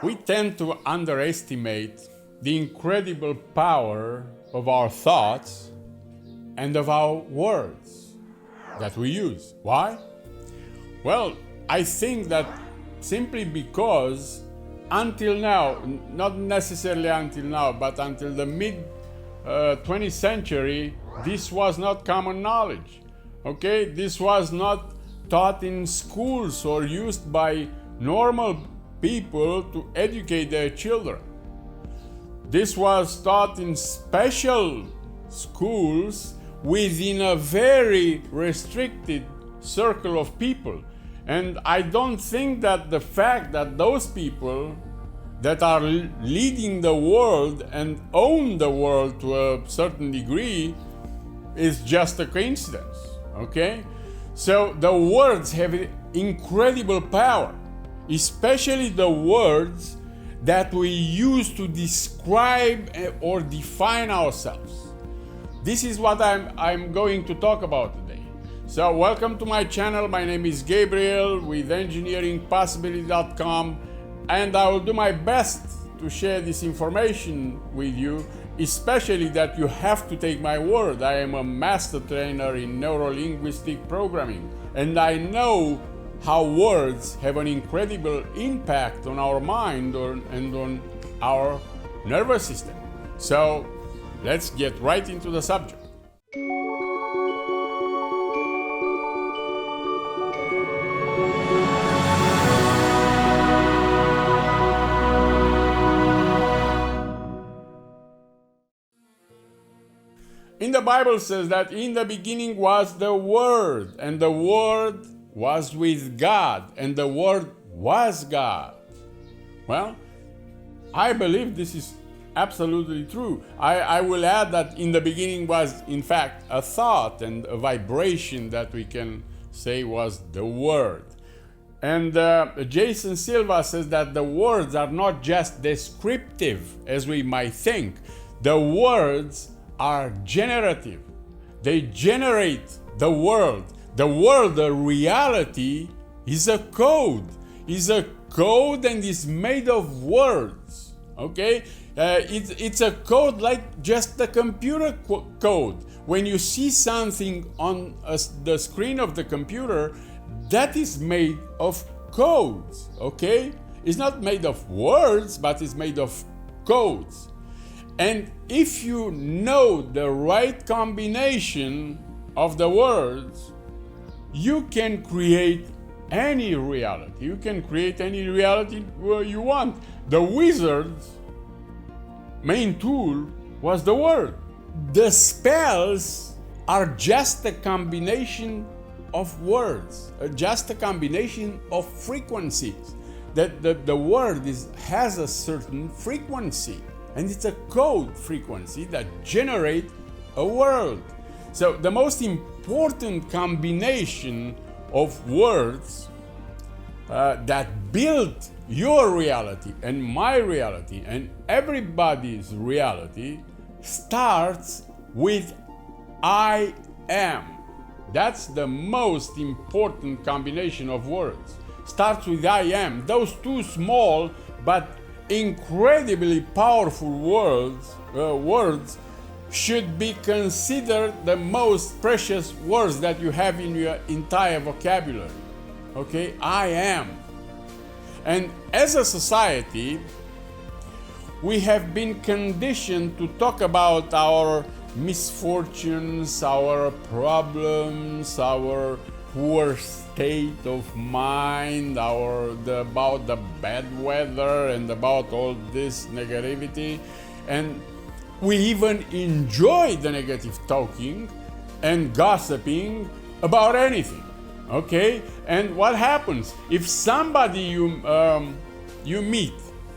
We tend to underestimate the incredible power of our thoughts and of our words that we use. Why? Well, I think that simply because until now, not necessarily until now, but until the mid 20th century, this was not common knowledge. Okay, this was not taught in schools or used by normal people to educate their children. This was taught in special schools within a very restricted circle of people. And I don't think that the fact that those people that are leading the world and own the world to a certain degree is just a coincidence, okay? So the words have incredible power, especially the words that we use to describe or define ourselves. This is what I'm going to talk about today. So welcome to my channel. My name is Gabriel with engineeringpossibility.com, and I will do my best to share this information with you, especially that you have to take my word. I am a master trainer in neuro-linguistic programming, and I know how words have an incredible impact on our mind and on our nervous system. So let's get right into the subject. In the Bible says that in the beginning was the Word, and the Word was with God, and the Word was God. Well, I believe this is absolutely true. I will add that in the beginning was, in fact, a thought and a vibration that we can say was the Word. And Jason Silva says that the words are not just descriptive, as we might think. The words are generative. They generate the world. The world, the reality, is a code. Is a code and is made of words. Okay? It's a code like just the computer code. When you see something on the screen of the computer, that is made of codes. Okay? It's not made of words, but it's made of codes. And if you know the right combination of the words, you can create any reality. You can create any reality you want. The wizard's main tool was the word. The spells are just a combination of words, just a combination of frequencies. That the word has a certain frequency. And it's a code frequency that generates a world. So the most important combination of words that build your reality and my reality and everybody's reality starts with I am. That's the most important combination of words. Starts with I am. Those two small but incredibly powerful words should be considered the most precious words that you have in your entire vocabulary. Okay, I am. And as a society, we have been conditioned to talk about our misfortunes, our problems, our poor state of mind, about the bad weather and about all this negativity. And we even enjoy the negative talking and gossiping about anything. Okay? And what happens if somebody you meet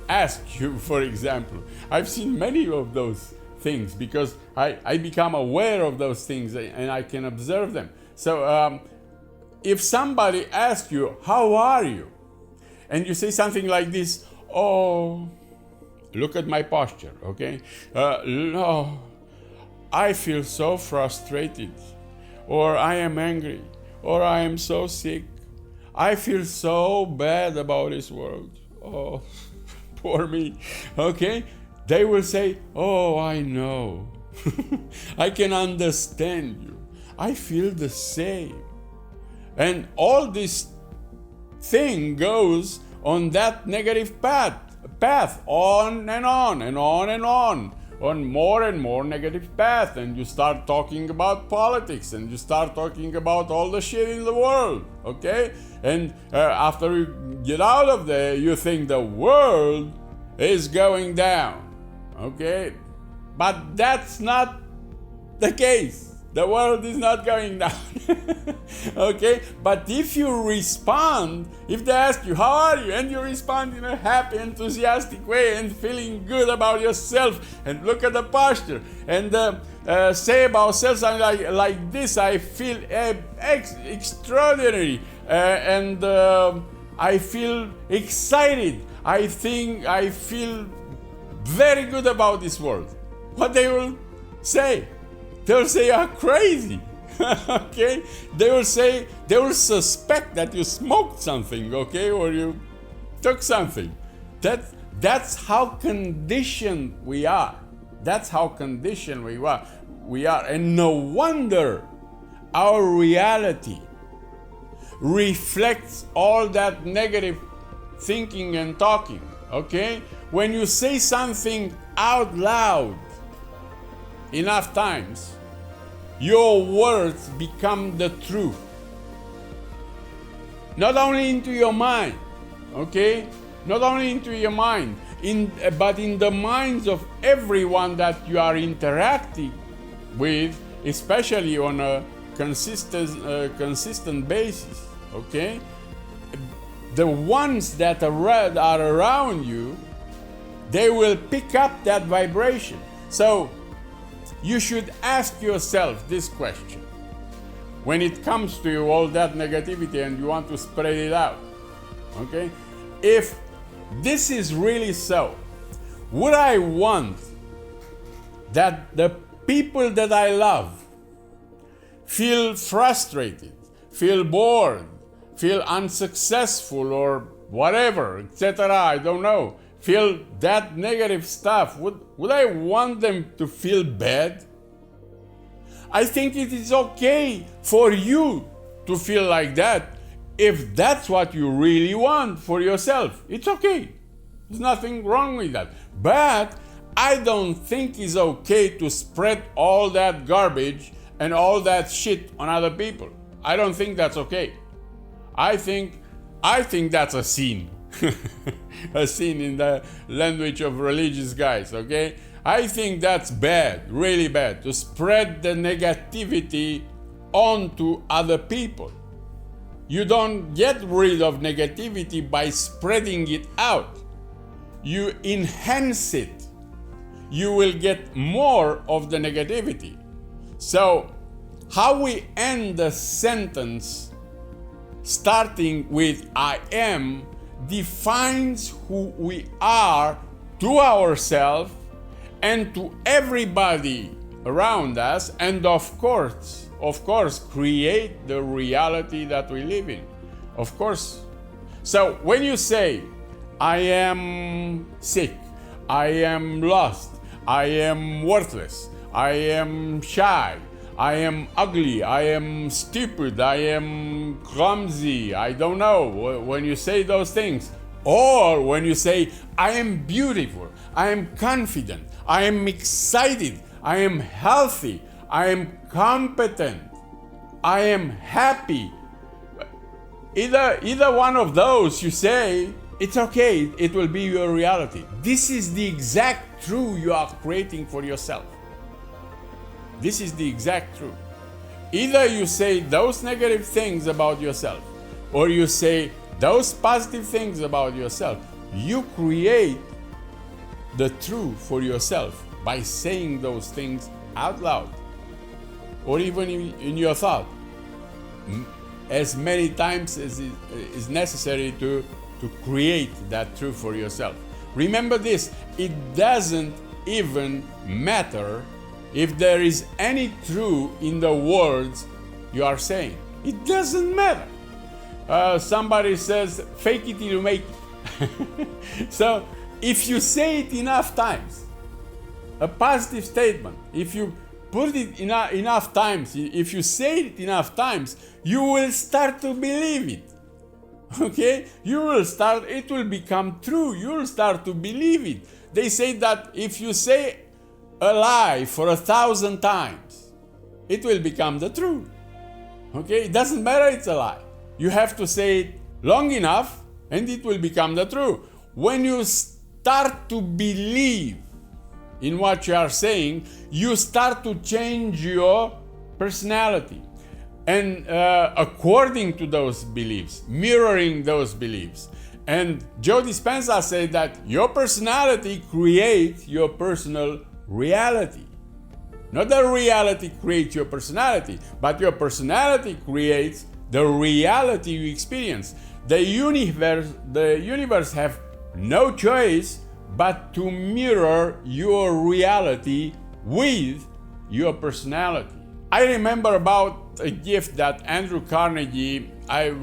asks you, for example? I've seen many of those things because I become aware of those things and I can observe them. So if somebody asks you, how are you? And you say something like this, oh, look at my posture, okay? No, I feel so frustrated, or I am angry, or I am so sick. I feel so bad about this world. Oh, for me, okay? They will say, oh, I know. I can understand you. I feel the same. And all this thing goes on that negative path on and on and on and on more and more negative path. And you start talking about politics, and you start talking about all the shit in the world, okay? And after you get out of there, you think the world is going down, okay? But that's not the case. The world is not going down. Okay? But if you respond, if they ask you, how are you? And you respond in a happy, enthusiastic way and feeling good about yourself, and look at the posture, and say about yourself something like this, I feel extraordinary, and I feel excited. I think I feel very good about this world. What they will say? They will say you're crazy. Okay? They will suspect that you smoked something, okay, or you took something. That's how conditioned we are. That's how conditioned we are. And no wonder our reality reflects all that negative thinking and talking, okay? When you say something out loud enough times, your words become the truth. Not only into your mind, okay? Not only into your mind, but in the minds of everyone that you are interacting with, especially on a consistent basis, okay? The ones that are around you, they will pick up that vibration. So you should ask yourself this question. When it comes to you, all that negativity, and you want to spread it out, okay? If this is really so, would I want that the people that I love feel frustrated, feel bored, feel unsuccessful, or whatever, etc., I don't know, feel that negative stuff? Would I want them to feel bad? I think it is okay for you to feel like that if that's what you really want for yourself. It's okay. There's nothing wrong with that. But I don't think it's okay to spread all that garbage and all that shit on other people. I don't think that's okay. I think that's a sin. A sin in the language of religious guys, okay? I think that's bad, really bad, to spread the negativity onto other people. You don't get rid of negativity by spreading it out. You enhance it. You will get more of the negativity. So, how we end the sentence starting with I am defines who we are to ourselves and to everybody around us, and of course create the reality that we live in. Of course. So when you say I am sick, I am lost, I am worthless, I am shy, I am ugly, I am stupid, I am clumsy, I don't know, when you say those things, or when you say I am beautiful, I am confident, I am excited, I am healthy, I am competent, I am happy, either one of those you say, it's okay, it will be your reality. This is the exact truth you are creating for yourself. This is the exact truth. Either you say those negative things about yourself, or you say those positive things about yourself. You create the truth for yourself by saying those things out loud, or even in your thought, as many times as is necessary to create that truth for yourself. Remember this, it doesn't even matter if there is any truth in the words you are saying. It doesn't matter. Somebody says, fake it till you make it. So if you say it enough times, a positive statement, if you put it enough times, if you say it enough times, you will start to believe it. Okay? It will become true. You will start to believe it. They say that if you say a lie for 1,000 times, it will become the truth. Okay? It doesn't matter it's a lie. You have to say it long enough and it will become the truth. When you start to believe in what you are saying, you start to change your personality. And according to those beliefs, mirroring those beliefs. And Joe Dispenza said that your personality creates your personal reality. Not that reality creates your personality, but your personality creates the reality you experience. The universe have no choice but to mirror your reality with your personality. I remember about a gift that Andrew Carnegie, I've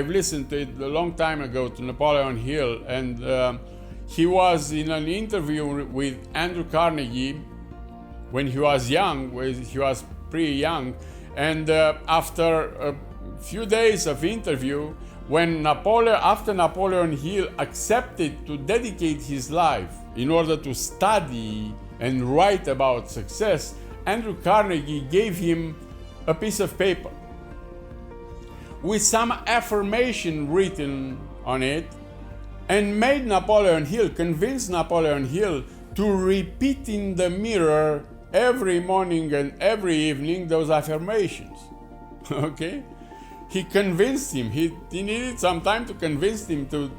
listened to it a long time ago, to Napoleon Hill, and he was in an interview with Andrew Carnegie when he was young, he was pretty young, and after a few days of interview, after Napoleon Hill accepted to dedicate his life in order to study and write about success, Andrew Carnegie gave him a piece of paper with some affirmation written on it and convinced Napoleon Hill to repeat in the mirror every morning and every evening those affirmations. Okay? He convinced him. He needed some time to convince him to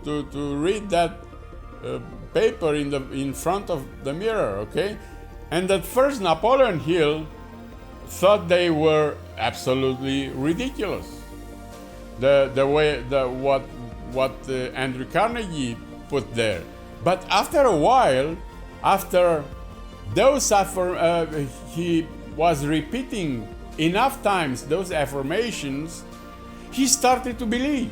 read that paper in front of the mirror. Okay? And at first Napoleon Hill thought they were absolutely ridiculous. What Andrew Carnegie put there. But after a while, after he was repeating enough times those affirmations, he started to believe.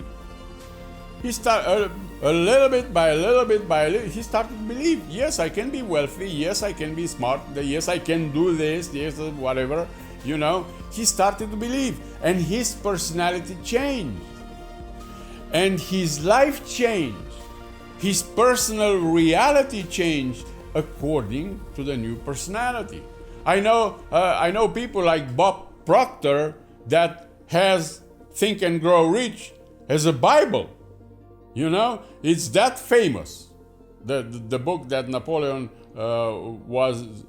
He started a little bit by a little bit by a little. He started to believe. Yes, I can be wealthy. Yes, I can be smart. Yes, I can do this. Yes, whatever. You know, he started to believe, and his personality changed, and his life changed. His personal reality changed according to the new personality. I know people like Bob Proctor that has Think and Grow Rich as a Bible. You know, it's that famous. The book that Napoleon was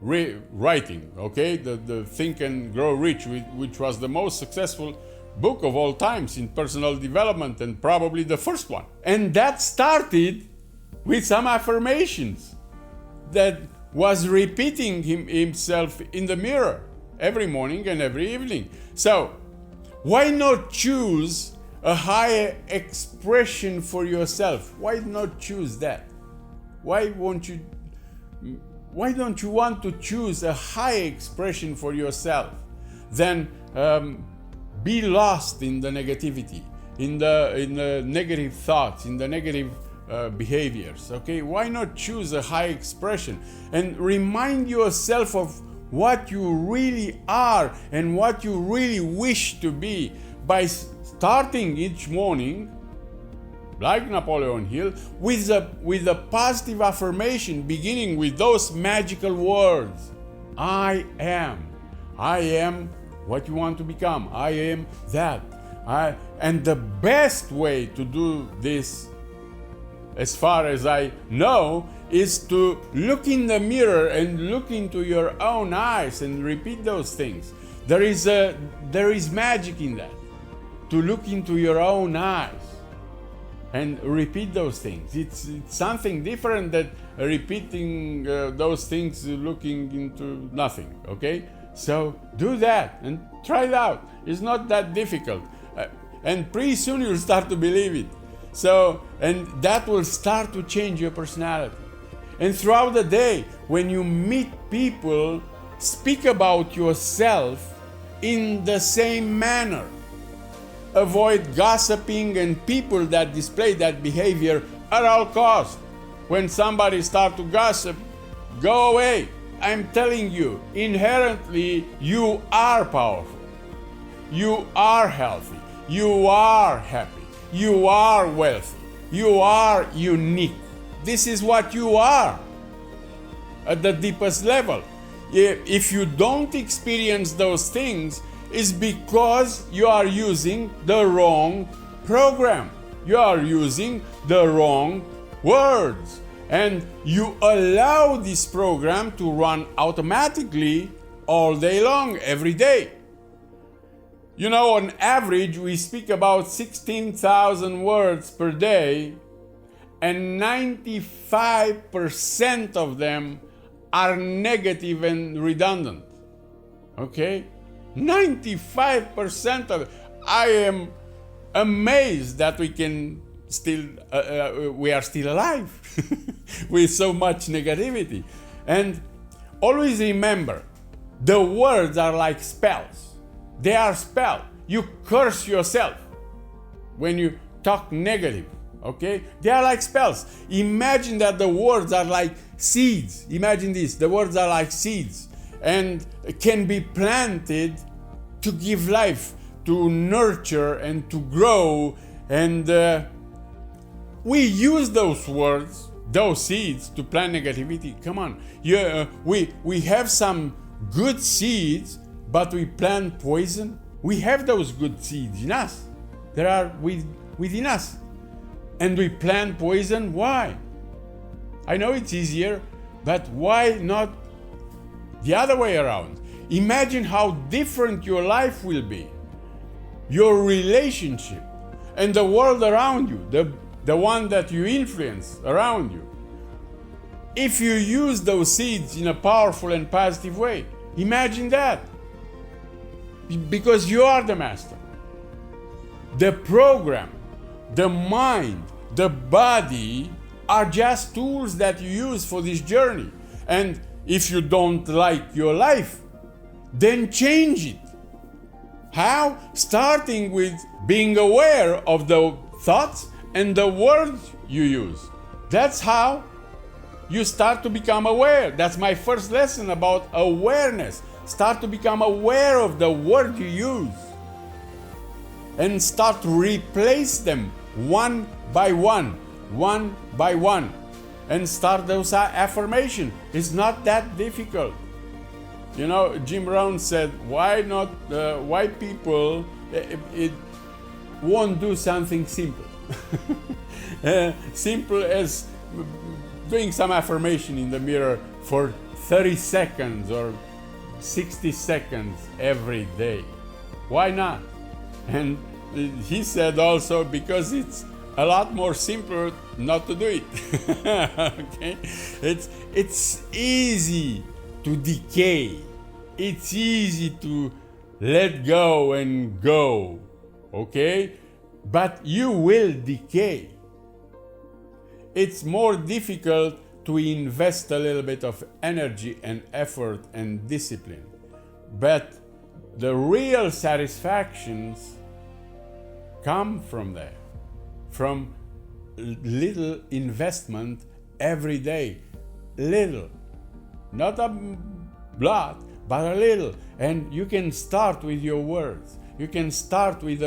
writing, okay? The Think and Grow Rich, which was the most successful book of all times in personal development and probably the first one. And that started with some affirmations that was repeating himself in the mirror every morning and every evening. So, why not choose a higher expression for yourself? Why not choose that? Why don't you want to choose a higher expression for yourself than be lost in the negativity, in the negative thoughts, in the negative behaviors? Okay, why not choose a high expression and remind yourself of what you really are and what you really wish to be by starting each morning, like Napoleon Hill, with a positive affirmation, beginning with those magical words: I am what you want to become. I am that. And the best way to do this, as far as I know, is to look in the mirror and look into your own eyes and repeat those things. There is magic in that. To look into your own eyes and repeat those things. It's something different than repeating those things looking into nothing, okay? So do that and try it out. It's not that difficult. And pretty soon you'll start to believe it. So, and that will start to change your personality. And throughout the day, when you meet people, speak about yourself in the same manner. avoid gossiping and people that display that behavior at all costs. When somebody starts to gossip, go away. I'm telling you, inherently, you are powerful. You are healthy. You are happy. You are wealthy. You are unique. This is what you are at the deepest level. If you don't experience those things, it's because you are using the wrong program. You are using the wrong words. And you allow this program to run automatically all day long, every day. You know, on average, we speak about 16,000 words per day, and 95% of them are negative and redundant. Okay? 95% of it. I am amazed that we can still, we are still alive with so much negativity. And always remember, the words are like spells. They are spells. You curse yourself when you talk negative, okay? They are like spells. Imagine that the words are like seeds. Imagine this, the words are like seeds and can be planted to give life, to nurture and to grow. And we use those words, those seeds, to plant negativity. Come on, we have some good seeds, but we plant poison. We have those good seeds in us. They are within us. And we plant poison. Why? I know it's easier, but why not the other way around? Imagine how different your life will be, your relationship, and the world around you, the one that you influence around you, if you use those seeds in a powerful and positive way. Imagine that. Because you are the master. The program, the mind, the body are just tools that you use for this journey. And if you don't like your life, then change it. How? Starting with being aware of the thoughts and the words you use. That's how you start to become aware. That's my first lesson about awareness. Start to become aware of the word you use and start to replace them one by one, and start those affirmations. It's not that difficult. You know, Jim Rohn said, why people it won't do something simple. Simple as doing some affirmation in the mirror for 30 seconds or 60 seconds every day. Why not? And he said also, because it's a lot more simpler not to do it. Okay? It's easy to decay. It's easy to let go and go. Okay? But you will decay. It's more difficult to invest a little bit of energy and effort and discipline. But the real satisfactions come from there, from little investment every day. Little, not a lot, but a little. And you can start with your words. You can start with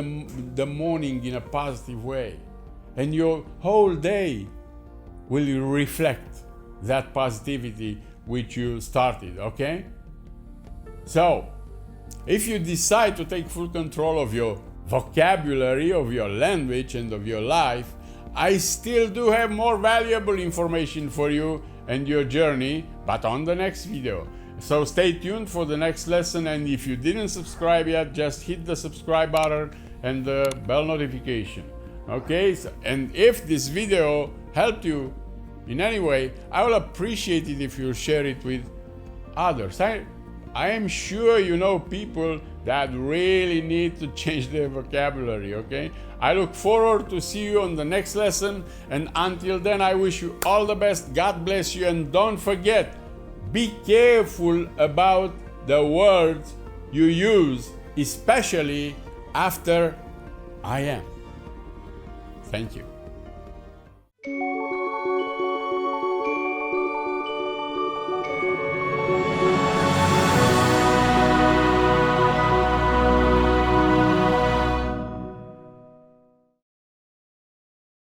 the morning in a positive way. And your whole day will reflect that positivity which you started, okay? So, if you decide to take full control of your vocabulary, of your language, and of your life, I still do have more valuable information for you and your journey, but on the next video. So stay tuned for the next lesson, and if you didn't subscribe yet, just hit the subscribe button and the bell notification. Okay? And if this video helped you in any way, I will appreciate it if you share it with others. I am sure you know people that really need to change their vocabulary, okay? I look forward to see you on the next lesson, and until then I wish you all the best. God bless you, and don't forget, be careful about the words you use, especially after I am. Thank you.